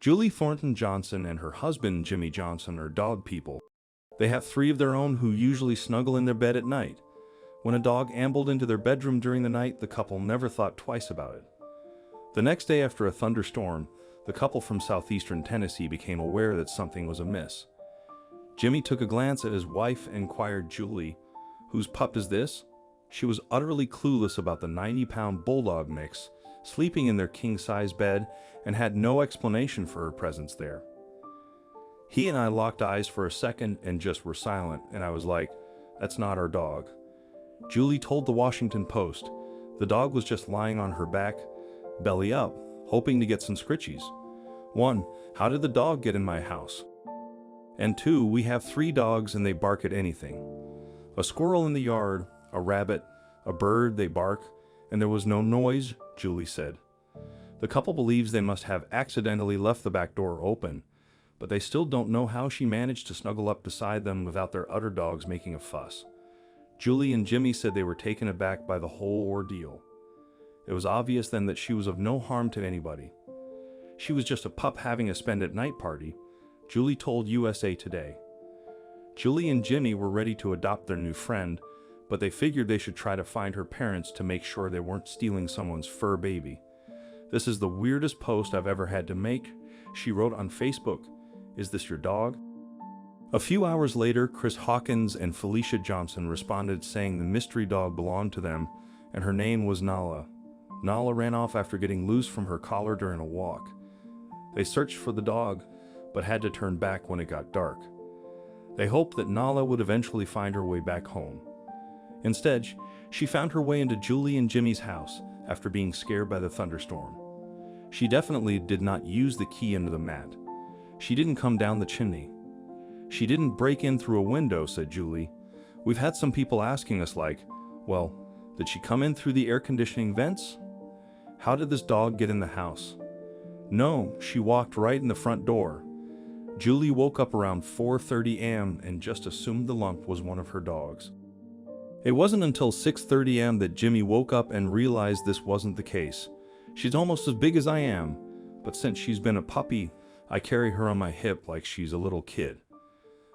Julie Thornton Johnson and her husband Jimmy Johnson are dog people. They have three of their own who usually snuggle in their bed at night. When a dog ambled into their bedroom during the night, the couple never thought twice about it. The next day after a thunderstorm, the couple from southeastern Tennessee became aware that something was amiss. Jimmy took a glance at his wife and inquired, "Julie, whose pup is this?" She was utterly clueless about the 90-pound bulldog mix sleeping in their king-size bed and had no explanation for her presence there. He and I locked eyes for a second and just were silent, and I was like, "That's not our dog." Julie told the Washington Post the dog was just lying on her back, belly up, hoping to get some scritchies. 1. How did the dog get in my house? And 2. We have 3 dogs and they bark at anything. A squirrel in the yard, a rabbit, a bird, they bark, and there was no noise, Julie said. The couple believes they must have accidentally left the back door open, but they still don't know how she managed to snuggle up beside them without their other dogs making a fuss. Julie and Jimmy said they were taken aback by the whole ordeal. It was obvious then that she was of no harm to anybody. She was just a pup having a spend-at-night party, Julie told USA Today. Julie and Jimmy were ready to adopt their new friend, but they figured they should try to find her parents to make sure they weren't stealing someone's fur baby. "This is the weirdest post I've ever had to make," she wrote on Facebook. "Is this your dog?" A few hours later, Chris Hawkins and Felicia Johnson responded saying the mystery dog belonged to them and her name was Nala. Nala ran off after getting loose from her collar during a walk. They searched for the dog, but had to turn back when it got dark. They hoped that Nala would eventually find her way back home. Instead, she found her way into Julie and Jimmy's house after being scared by the thunderstorm. She definitely did not use the key under the mat. She didn't come down the chimney. She didn't break in through a window, said Julie. "We've had some people asking us like, well, did she come in through the air conditioning vents? How did this dog get in the house?" "No, she walked right in the front door." Julie woke up around 4:30 a.m. and just assumed the lump was one of her dogs. It wasn't until 6:30 a.m. that Jimmy woke up and realized this wasn't the case. "She's almost as big as I am, but since she's been a puppy, I carry her on my hip like she's a little kid.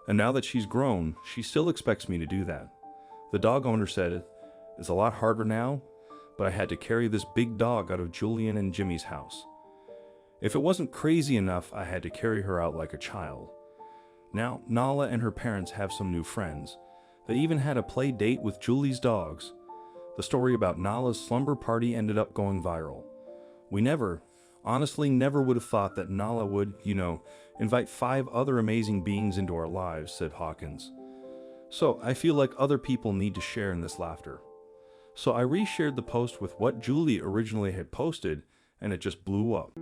And now that she's grown, she still expects me to do that." The dog owner said, "It's a lot harder now, but I had to carry this big dog out of Julian and Jimmy's house. If it wasn't crazy enough, I had to carry her out like a child." Now, Nala and her parents have some new friends. They even had a play date with Julie's dogs. The story about Nala's slumber party ended up going viral. "We honestly never would have thought that Nala would, invite 5 other amazing beings into our lives," said Hawkins. "So I feel like other people need to share in this laughter. So I reshared the post with what Julie originally had posted, and it just blew up.